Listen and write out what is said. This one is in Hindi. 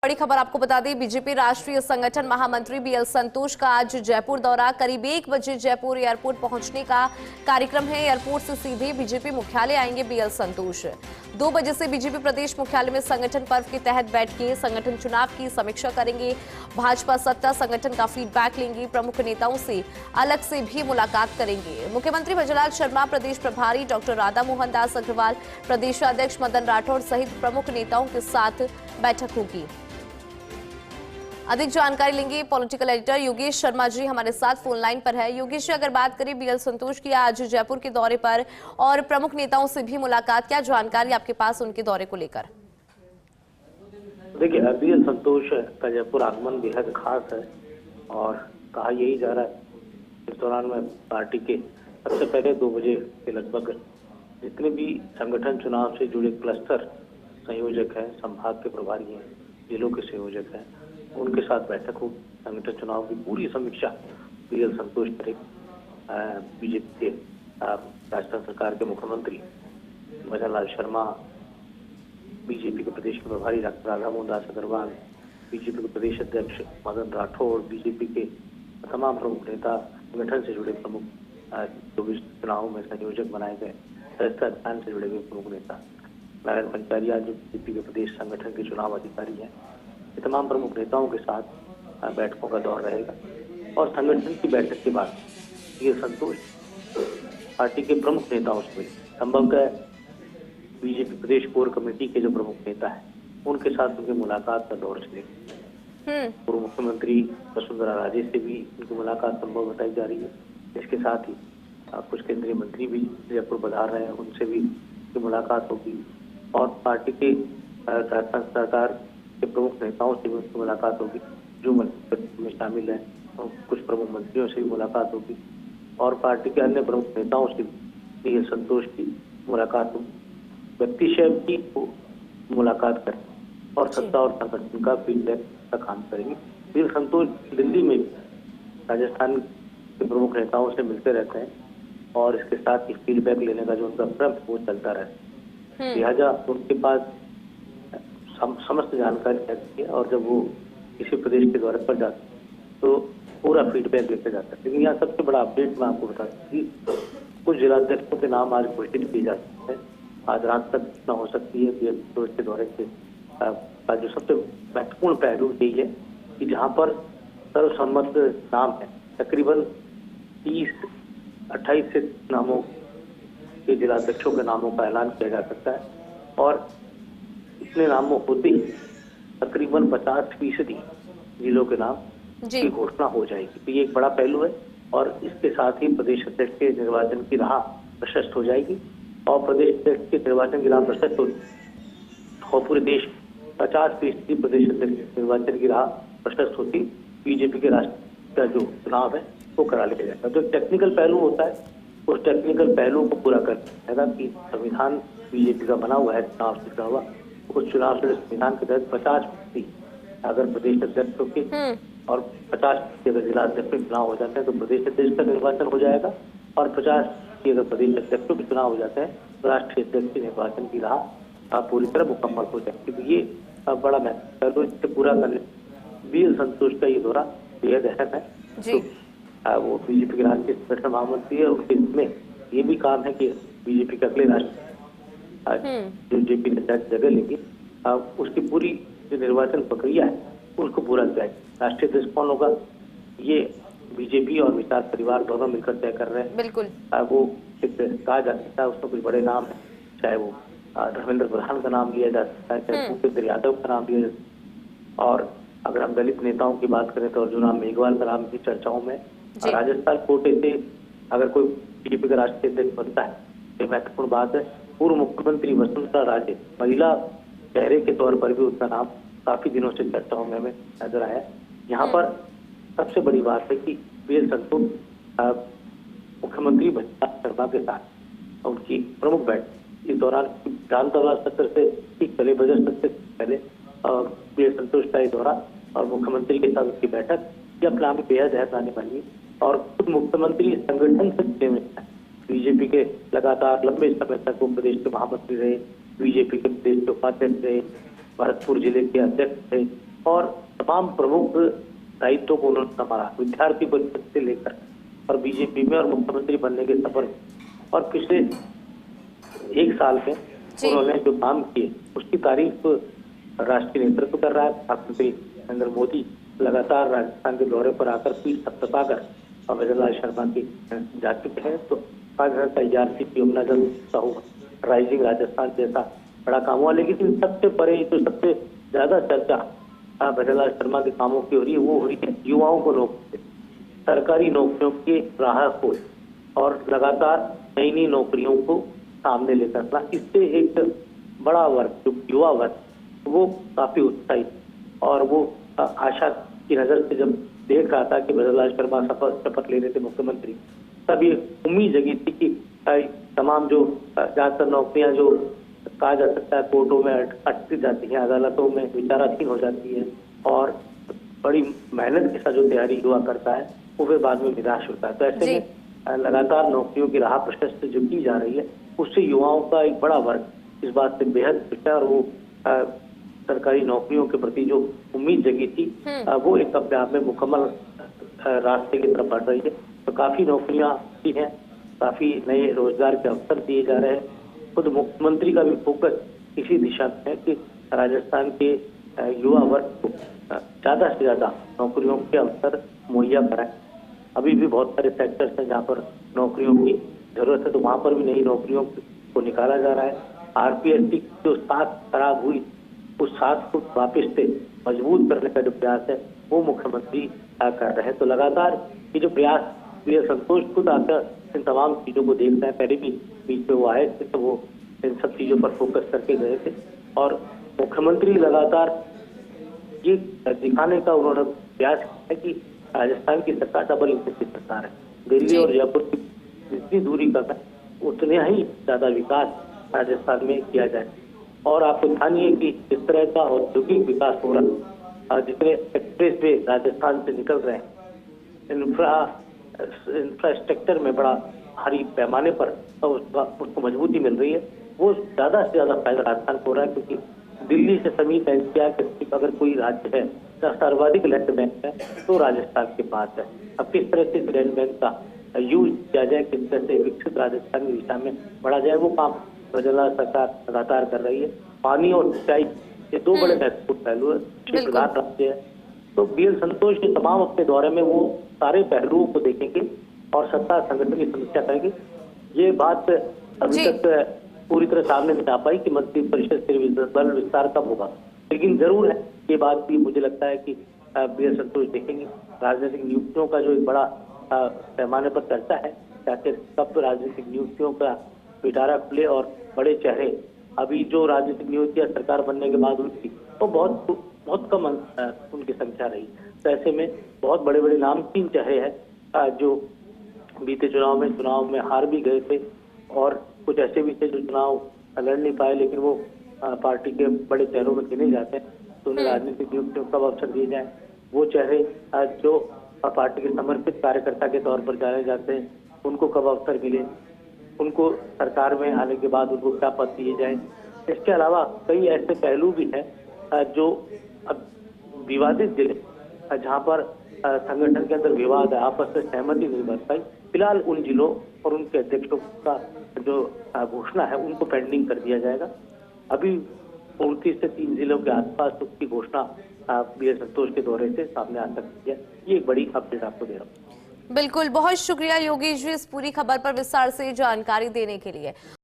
बड़ी खबर आपको बता दें, बीजेपी राष्ट्रीय संगठन महामंत्री बीएल संतोष का आज जयपुर दौरा। करीब 1 बजे जयपुर एयरपोर्ट पहुंचने का कार्यक्रम है। एयरपोर्ट से सीधे बीजेपी मुख्यालय आएंगे बीएल संतोष। 2 बजे से बीजेपी प्रदेश मुख्यालय में संगठन पर्व के तहत बैठके संगठन चुनाव की समीक्षा करेंगे। भाजपा सत्ता संगठन का फीडबैक लेंगे। प्रमुख नेताओं से अलग से भी मुलाकात करेंगे। मुख्यमंत्री भजनलाल शर्मा, प्रदेश प्रभारी डॉक्टर राधा मोहन दास अग्रवाल, प्रदेशाध्यक्ष मदन राठौड़ सहित प्रमुख नेताओं के साथ बैठक होगी। अधिक जानकारी लेंगे पॉलिटिकल एडिटर योगेश शर्मा जी हमारे साथ फोन लाइन पर है। योगेश जी, अगर बात करें बीएल संतोष की आज जयपुर के दौरे पर और प्रमुख नेताओं से भी मुलाकात, क्या जानकारी आपके पास उनके दौरे को लेकर? देखिए, बीएल संतोष का जयपुर आगमन बेहद खास है और कहा यही जा रहा है इस दौरान में पार्टी के सबसे पहले 2 बजे के लगभग जितने भी संगठन चुनाव से जुड़े क्लस्टर संयोजक हैं, संभाग के प्रभारी हैं, जिलों के संयोजक हैं, उनके साथ बैठक हो। संगठन चुनाव की पूरी समीक्षा बीएल संतोष करेंगे। बीजेपी के राजस्थान सरकार के मुख्यमंत्री भजनलाल शर्मा, बीजेपी के प्रदेश के प्रभारी डॉक्टर राधा मोहन दास अग्रवाल, बीजेपी के प्रदेश अध्यक्ष मदन राठौड़, बीजेपी के तमाम प्रमुख नेता, संगठन से जुड़े प्रमुख जो भी चुनाव में संयोजक बनाए गए, सदस्यता अभियान से जुड़े हुए प्रमुख नेता, नारायण पंचारिया जो बीजेपी के प्रदेश संगठन के चुनाव अधिकारी हैं, तमाम प्रमुख नेताओं के साथ बैठकों का दौर रहेगा। और संगठन की बैठक के बाद ये संतोष पार्टी के प्रमुख नेताओं से संभवतः बीजेपी प्रदेश कोर कमेटी के जो प्रमुख नेता हैं उनके साथ उनकी मुलाकात का दौर चलेगा। पूर्व मुख्यमंत्री वसुंधरा राजे से भी उनकी मुलाकात संभव बताई जा रही है। इसके साथ ही कुछ केंद्रीय मंत्री भी जयपुर पधार रहे हैं, उनसे भी मुलाकात होगी और पार्टी के राजस्थान सरकार के प्रमुख नेताओं से भी उनकी मुलाकात होगी जो मंत्री में शामिल है, और कुछ प्रमुख मंत्रियों से भी मुलाकात होगी और पार्टी के अन्य प्रमुख नेताओं से भी संतोष की मुलाकात होगी। व्यक्तिशय की मुलाकात करें और सत्ता और संगठन का फीडबैक का काम करेंगे। फिर संतोष दिल्ली में राजस्थान के प्रमुख नेताओं से मिलते रहते हैं और इसके साथ ही फीडबैक लेने का जो उनका क्रम वो चलता रहता है। लिहाजा उनके पास समस्त जानकारी रहती है और जब वो किसी प्रदेश के दौरे पर जाते हैं तो पूरा फीडबैक लेकर जाता है। लेकिन यहाँ सबसे बड़ा अपडेट मैं आपको बता दूं, कुछ जिलाध्यक्षों के नाम आज घोषित किए जा सकते हैं। आज रात तक घोषणा हो सकती है। बीएल संतोष के दौरे के जो सबसे महत्वपूर्ण पहलू यही है कि जहाँ पर सर्वसम्मत नाम है, तकरीबन 30-28 से नामों के जिलाध्यक्षों के नामों का ऐलान किया जा सकता है और इतने नामों होते ही तकरीबन 50% जिलों के नाम की घोषणा हो जाएगी। तो ये एक बड़ा पहलू है और इसके साथ ही प्रदेश अध्यक्ष के निर्वाचन की राह प्रशस्त हो जाएगी और प्रदेश अध्यक्ष के निर्वाचन की राह प्रशस्त होगी और पूरे देश 50% प्रदेश अध्यक्ष निर्वाचन की राह प्रशस्त होती बीजेपी के राष्ट्र का जो चुनाव है वो करा लिया जाएगा। जो टेक्निकल पहलू होता है उस टेक्निकल पहलू को पूरा करना है कि संविधान बीजेपी का बना हुआ है चुनाव से जुड़ा हुआ, उस चुनाव से संविधान के तहत 50% अगर प्रदेश अध्यक्ष के और 50% अगर जिला अध्यक्ष में चुनाव हो जाता है तो प्रदेश अध्यक्ष का निर्वाचन हो जाएगा और 50% अगर प्रदेश अध्यक्षों के चुनाव हो जाता है तो राष्ट्रीय अध्यक्ष के निर्वाचन की राह पूरी तरह मुकम्मल हो जाएगी। तो ये बड़ा महत्व है। इससे पूरा करने बीएल संतोष का ये दौरा बेहद अहम है। तो वो बीजेपी के राष्ट्रीय संगठन महामंत्री है, उसके इसमें ये भी काम है कि बीजेपी के अगले राष्ट्रीय जो जेपी नड्डा जगह लेंगे उसकी पूरी जो निर्वाचन प्रक्रिया है उसको पूरा किया जाए। राष्ट्रीय अध्यक्ष कौन होगा ये बीजेपी और विचार परिवार दोनों मिलकर तय कर रहे हैं। बिल्कुल वो कहा जा सकता है, उसमें कुछ बड़े नाम है, चाहे वो धर्मेंद्र प्रधान का नाम लिया जा सकता है, चाहे भूपेंद्र यादव का नाम लिया जा सकता है और अगर हम दलित नेताओं की बात करें तो अर्जुन मेघवाल का नाम भी चर्चाओं में। राजस्थान कोटे से अगर कोई बीजेपी का राष्ट्रीय अध्यक्ष बनता है तो महत्वपूर्ण बात है। पूर्व मुख्यमंत्री वसुंधरा राजे महिला चेहरे के तौर पर भी उसका नाम काफी दिनों से चर्चाओं में हमें नजर आया। यहाँ पर सबसे बड़ी बात है कि बीएल संतोष मुख्यमंत्री भजनलाल शर्मा के साथ उनकी प्रमुख बैठक इस दौरान विधानसभा सत्र से ठीक पहले बजट सत्र से पहले बीएल संतोष का ये दौरा और मुख्यमंत्री के साथ उसकी बैठक ये अपने आप में बेहद अहम आने वाली है और खुद मुख्यमंत्री संगठन से जुड़े हुए हैं। बीजेपी के लगातार लंबे समय तक वो प्रदेश के महामंत्री रहे, बीजेपी के प्रदेश के उपाध्यक्ष रहे, भरतपुर जिले के अध्यक्ष थे, और तमाम प्रमुख दायित्वों को उन्होंने संभाला, विद्यार्थी परिषद से लेकर और बीजेपी में और मुख्यमंत्री बनने के सफर में। और पिछले एक साल में उन्होंने जो काम किए उसकी तारीफ राष्ट्रीय नेतृत्व कर रहा है। प्रधानमंत्री नरेंद्र मोदी लगातार राजस्थान के दौरे पर आकर पीठ थपथपाकर और भजनलाल शर्मा की जा चुके हैं। तो 5,000 IRCP यमुना जल साहू राइजिंग राजस्थान जैसा बड़ा काम हुआ, लेकिन सबसे परे जो सबसे ज्यादा चर्चा भजनलाल शर्मा के कामों की हो रही है वो हो रही है युवाओं को नौकरी, सरकारी नौकरियों की राह खोज और लगातार नई नई नौकरियों को सामने लेकर आना। इससे एक बड़ा वर्ग जो युवा वर्ग वो काफी उत्साहित और वो आशा की नजर से जब देख रहा था कि भजनलाल शर्मा शपथ ले रहे थे मुख्यमंत्री, तब ये उम्मीद जगी थी कि तमाम जो ज्यादातर नौकरियां जो कहा जा सकता है कोर्टों में अटकी जाती हैं, अदालतों में विचाराधीन हो जाती है और बड़ी मेहनत के साथ जो तैयारी हुआ करता है वो फिर बाद में निराश होता है। तो ऐसे में लगातार नौकरियों की राह प्रशस्त जो की जा रही है उससे युवाओं का एक बड़ा वर्ग इस बात से बेहद खुश है और वो सरकारी नौकरियों के प्रति जो उम्मीद जगी थी वो एक अपने आप में मुकम्मल रास्ते की तरफ बढ़ रही है। तो काफी नौकरियां भी हैं, काफी नए रोजगार के अवसर दिए जा रहे हैं। खुद मुख्यमंत्री का भी फोकस इसी दिशा में है कि राजस्थान के युवा वर्ग को ज्यादा से ज्यादा नौकरियों के अवसर मुहैया कराएं। अभी भी बहुत सारे सेक्टर्स हैं जहाँ पर नौकरियों की जरूरत है, तो वहां पर भी नई नौकरियों को निकाला जा रहा है। RPSC की जो साख खराब हुई उस साख को वापस से मजबूत करने का जो प्रयास है वो मुख्यमंत्री कर रहे हैं। तो लगातार ये जो प्रयास BL संतोष खुद आकर इन तमाम चीजों को देखना है। पहले भी बीच में वो आए थे तो वो इन सब चीजों पर फोकस करके गए थे और मुख्यमंत्री लगातार ये दिखाने का उन्होंने प्रयास किया है कि राजस्थान की सरकार डबल इंजन की सरकार है। दिल्ली और जयपुर की जितनी दूरी कम है उतने ही ज्यादा विकास राजस्थान में किया जाए। और आपको ध्यान है कि इस तरह का औद्योगिक विकास हो रहा है, जितने एक्सप्रेस वे राजस्थान से निकल रहे हैं, इंफ्रास्ट्रक्चर में बड़ा भारी पैमाने पर उसको मजबूती मिल रही है, वो ज्यादा से ज्यादा फायदा राजस्थान को हो रहा है। क्योंकि दिल्ली से समीप NCR के अगर कोई राज्य है जहाँ सर्वाधिक लैंड बैंक है तो राजस्थान के पास है। अब किस तरह से लैंड बैंक का यूज किया जाए, किस तरह से विकसित राजस्थान की दिशा में बढ़ा जाए, वो काम भजनलाल सरकार लगातार कर रही है। पानी और सिंचाई ये दो बड़े महत्वपूर्ण पहलू है, प्रधान राज्य है। तो BL संतोष के तमाम अपने दौरे में वो सारे पहलुओं को देखेंगे और सत्ता संगठन की समीक्षा करेंगे। ये बात अभी तक पूरी तरह सामने नहीं आ पाई कि मंत्री परिषद से बल विस्तार कब होगा, लेकिन जरूर है ये बात भी मुझे लगता है कि BL संतोष देखेंगे। राजनीतिक नियुक्तियों का जो एक बड़ा पैमाने पर चर्चा है, चाहे कब राजनीतिक नियुक्तियों का पिटारा खुले और बड़े चेहरे अभी जो राजनीतिक नियुक्तियां सरकार बनने के बाद हुई थी वो बहुत कम उनकी संख्या रही। तो ऐसे में बहुत बड़े बड़े नामचीन चेहरे हैं जो बीते चुनाव में हार भी गए थे और कुछ ऐसे भी थे जो चुनाव लड़ नहीं पाए, लेकिन वो पार्टी के बड़े चेहरों में गिने जाते हैं। तो उन्हें राजनीतिक नियुक्तियों कब अवसर दिए जाए, वो चेहरे जो पार्टी के समर्पित कार्यकर्ता के तौर पर जाने जाते हैं उनको कब अवसर मिले, उनको सरकार में आने के बाद उनको क्या पद दिए जाए। इसके अलावा कई ऐसे पहलू भी हैं जो विवादित जिले जहां पर संगठन के अंदर विवाद है, आपस में सहमति नहीं बन पाई, फिलहाल उन जिलों और उनके अध्यक्षों का जो घोषणा है उनको पेंडिंग कर दिया जाएगा। अभी 29 से 3 जिलों के आसपास उसकी घोषणा BL संतोष के दौरे से सामने आ सकती है। ये एक बड़ी अपडेट आपको दे रहा हूँ। बिल्कुल, बहुत शुक्रिया योगेश जी इस पूरी खबर पर विस्तार से जानकारी देने के लिए।